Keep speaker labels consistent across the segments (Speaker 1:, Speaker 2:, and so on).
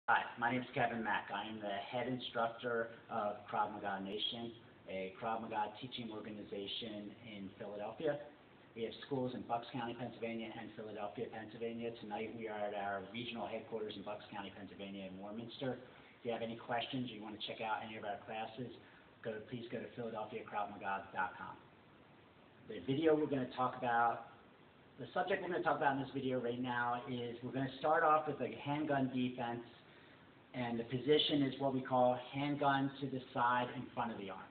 Speaker 1: Hi, my name is Kevin Mack. I am the head instructor of Krav Maga Nation, a Krav Maga teaching organization in Philadelphia. We have schools in Bucks County, Pennsylvania and Philadelphia, Pennsylvania. Tonight we are at our regional headquarters in Bucks County, Pennsylvania in Warminster. If you have any questions or you want to check out any of our classes, please go to philadelphiakravmaga.com. The video we're going to talk about, the subject we're going to talk about in this video right now is we're going to start off with a handgun defense. And the position is what we call handgun to the side in front of the arm.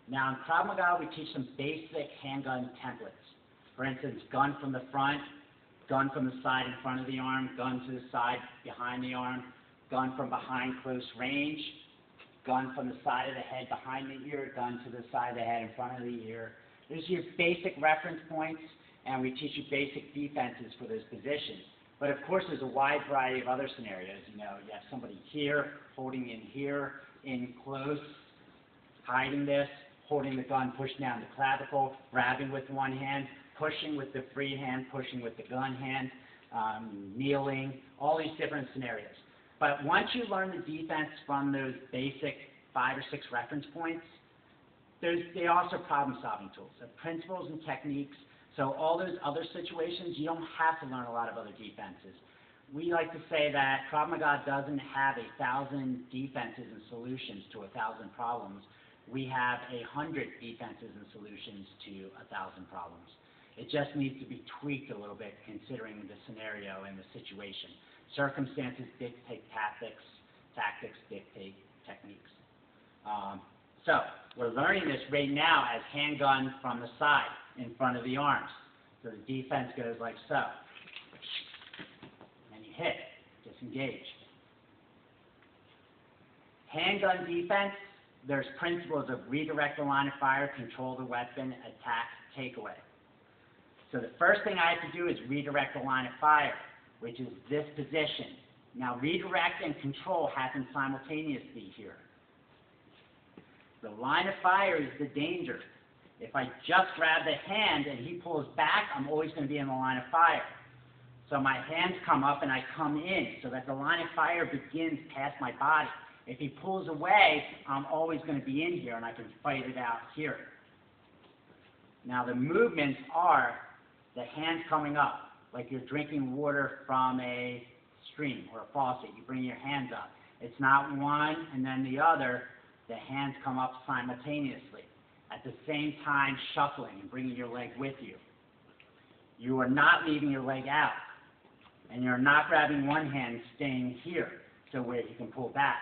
Speaker 1: Now in Krav Maga we teach some basic handgun templates. For instance, gun from the front, gun from the side in front of the arm, gun to the side behind the arm, gun from behind close range, gun from the side of the head behind the ear, gun to the side of the head in front of the ear. Those are your basic reference points, and we teach you basic defenses for those positions. But of course, there's a wide variety of other scenarios. You know, you have somebody here, holding in here, in close, hiding this, holding the gun pushed down the clavicle, grabbing with one hand, pushing with the free hand, pushing with the gun hand, kneeling, all these different scenarios. But once you learn the defense from those basic 5 or 6 reference points, they also problem-solving tools, so principles and techniques. So all those other situations, you don't have to learn a lot of other defenses. We like to say that Krav Maga doesn't have 1,000 defenses and solutions to 1,000 problems. We have 100 defenses and solutions to 1,000 problems. It just needs to be tweaked a little bit considering the scenario and the situation. Circumstances dictate tactics, tactics dictate techniques. So we're learning this right now as handgun from the side in front of the arms. So the defense goes like so. And you hit, disengage. Handgun defense, there's principles of redirect the line of fire, control the weapon, attack, takeaway. So the first thing I have to do is redirect the line of fire, which is this position. Now redirect and control happen simultaneously here. The line of fire is the danger. If I just grab the hand and he pulls back, I'm always going to be in the line of fire. So my hands come up and I come in so that the line of fire begins past my body. If he pulls away, I'm always going to be in here and I can fight it out here. Now the movements are the hands coming up, like you're drinking water from a stream or a faucet. You bring your hands up. It's not one and then the other. The hands come up simultaneously. At the same time shuffling and bringing your leg with you. You are not leaving your leg out. And you're not grabbing one hand and staying here so where you can pull back.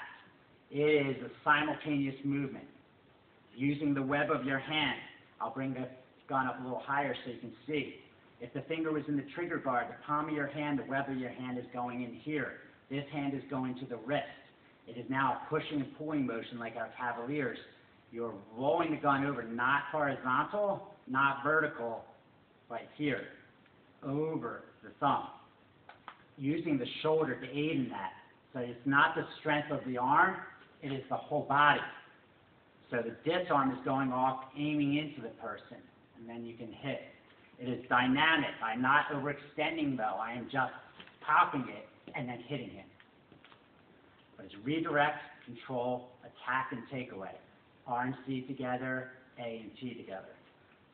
Speaker 1: It is a simultaneous movement. Using the web of your hand, I'll bring the gun up a little higher so you can see. If the finger was in the trigger guard, the palm of your hand, the web of your hand is going in here. This hand is going to the wrist. It is now a pushing and pulling motion like our cavaliers. You're rolling the gun over, not horizontal, not vertical, but here, over the thumb. Using the shoulder to aid in that. So it's not the strength of the arm, it is the whole body. So the disarm is going off, aiming into the person, and then you can hit. It is dynamic. I'm not overextending though, I am just popping it and then hitting him. But it's redirect, control, attack, and takeaway. R and C together, A and T together.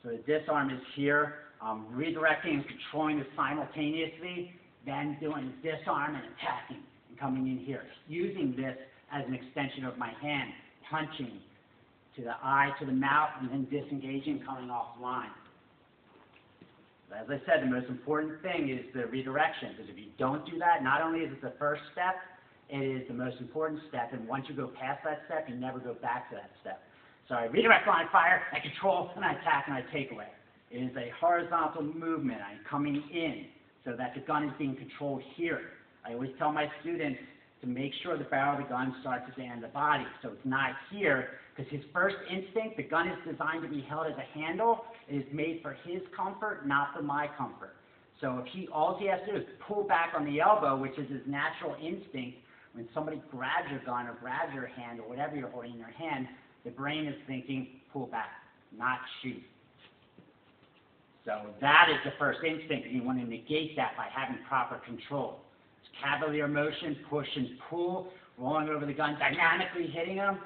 Speaker 1: So the disarm is here, redirecting and controlling this simultaneously, then doing the disarm and attacking and coming in here. Using this as an extension of my hand, punching to the eye, to the mouth, and then disengaging, coming offline. As I said, the most important thing is the redirection, because if you don't do that, not only is it the first step, it is the most important step, and once you go past that step, you never go back to that step. So I redirect line of fire, I control, and I attack, and I take away. It is a horizontal movement. I'm coming in so that the gun is being controlled here. I always tell my students to make sure the barrel of the gun starts at the end of the body, so it's not here, because his first instinct, the gun is designed to be held as a handle. It is made for his comfort, not for my comfort. So if all he has to do is pull back on the elbow, which is his natural instinct. When somebody grabs your gun or grabs your hand or whatever you're holding in your hand, the brain is thinking, pull back, not shoot. So that is the first instinct, and you want to negate that by having proper control. Cavalier motion, push and pull, rolling over the gun, dynamically hitting them.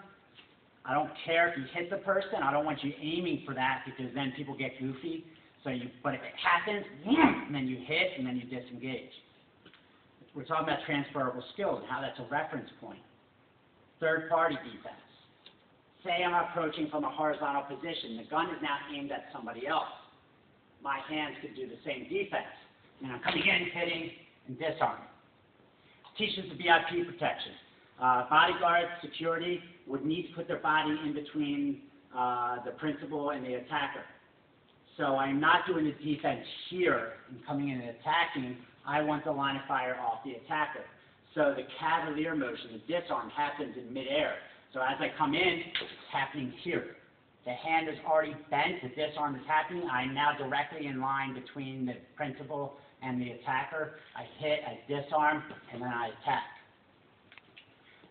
Speaker 1: I don't care if you hit the person. I don't want you aiming for that because then people get goofy. But if it happens, and then you hit, and then you disengage. We're talking about transferable skills and how that's a reference point. Third-party defense. Say I'm approaching from a horizontal position. The gun is now aimed at somebody else. My hands could do the same defense. And I'm coming in, hitting, and disarming. Teaches the VIP protection. Bodyguards, security would need to put their body in between the principal and the attacker. So I'm not doing the defense here and coming in and attacking. I want the line of fire off the attacker. So the cavalier motion, the disarm, happens in midair. So as I come in, it's happening here. The hand is already bent, the disarm is happening. I'm now directly in line between the principal and the attacker. I hit, I disarm, and then I attack.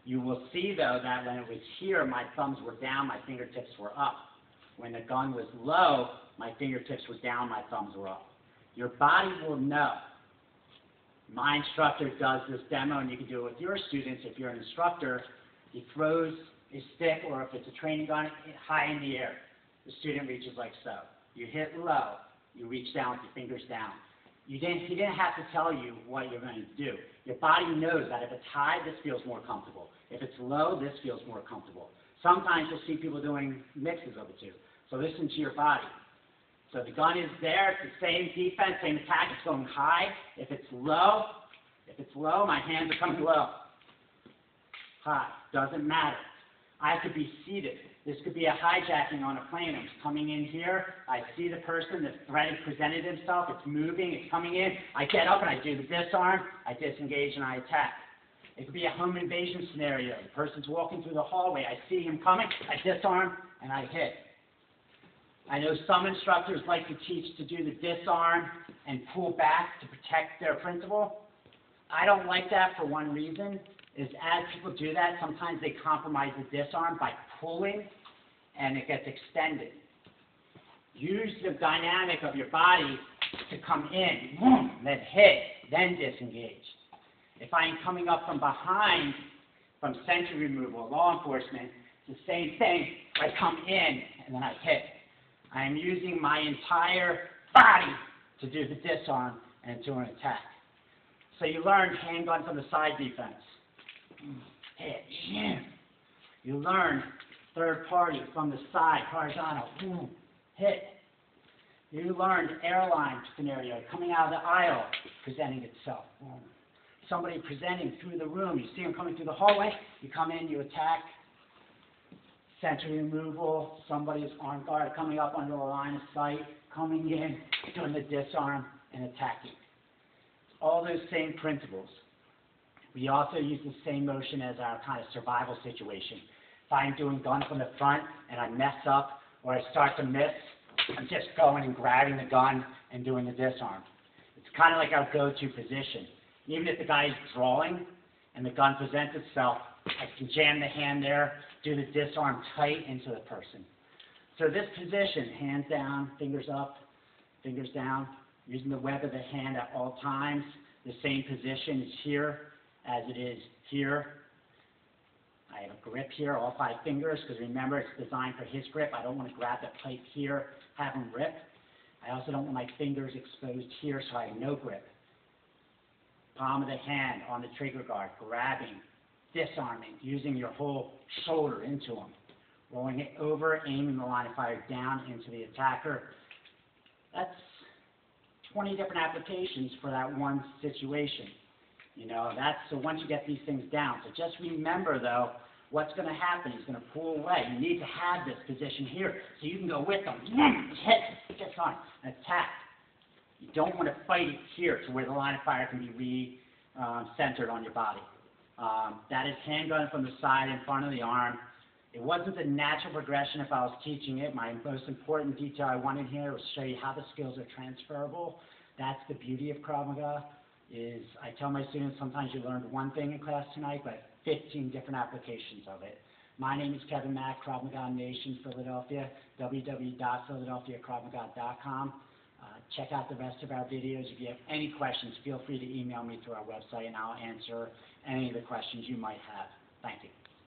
Speaker 1: You will see, though, that when it was here, my thumbs were down, my fingertips were up. When the gun was low, my fingertips were down, my thumbs were up. Your body will know. My instructor does this demo, and you can do it with your students. If you're an instructor, he throws a stick, or if it's a training gun, high in the air. The student reaches like so. You hit low, you reach down with your fingers down. He didn't have to tell you what you're going to do. Your body knows that if it's high, this feels more comfortable. If it's low, this feels more comfortable. Sometimes you'll see people doing mixes of the two. So listen to your body. So the gun is there, it's the same defense, same attack, it's going high. If it's low, my hands are coming low. High, doesn't matter. I could be seated. This could be a hijacking on a plane. I'm coming in here, I see the person, the threat has presented himself, it's moving, it's coming in. I get up and I do the disarm, I disengage and I attack. It could be a home invasion scenario. The person's walking through the hallway, I see him coming, I disarm and I hit. I know some instructors like to teach to do the disarm and pull back to protect their principal. I don't like that for one reason, is as people do that, sometimes they compromise the disarm by pulling and it gets extended. Use the dynamic of your body to come in, then hit, then disengage. If I am coming up from behind, from sentry removal, law enforcement, it's the same thing. I come in and then I hit. I am using my entire body to do the disarm and to an attack. So you learn handgun from the side defense. Hit. You learn third party from the side, horizontal. Hit. You learned airline scenario, coming out of the aisle, presenting itself. Somebody presenting through the room. You see them coming through the hallway. You come in, you attack. Sentry removal, somebody's armed guard coming up under the line of sight, coming in, doing the disarm, and attacking. All those same principles. We also use the same motion as our kind of survival situation. If I'm doing gun from the front and I mess up or I start to miss, I'm just going and grabbing the gun and doing the disarm. It's kind of like our go-to position. Even if the guy is drawing and the gun presents itself, I can jam the hand there, do the disarm tight into the person. So this position, hands down, fingers up, fingers down, using the web of the hand at all times. The same position is here as it is here. I have a grip here, all 5 fingers, because remember it's designed for his grip. I don't want to grab the pipe here, have him rip. I also don't want my fingers exposed here, so I have no grip. Palm of the hand on the trigger guard, grabbing, disarming, using your whole shoulder into him. Rolling it over, aiming the line of fire down into the attacker. That's 20 different applications for that one situation. You know, so once you get these things down. So just remember, though, what's going to happen. He's going to pull away. You need to have this position here so you can go with them. Hit, disarm, attack. You don't want to fight it here to where the line of fire can be centered on your body. That is handgun from the side in front of the arm. It wasn't the natural progression if I was teaching it. My most important detail I wanted here was to show you how the skills are transferable. That's the beauty of Krav Maga. I tell my students sometimes you learned one thing in class tonight, but 15 different applications of it. My name is Kevin Mack, Krav Maga Nation, Philadelphia, www.philadelphiakravmaga.com. check out the rest of our videos. If you have any questions, feel free to email me through our website, and I'll answer any of the questions you might have. Thank you.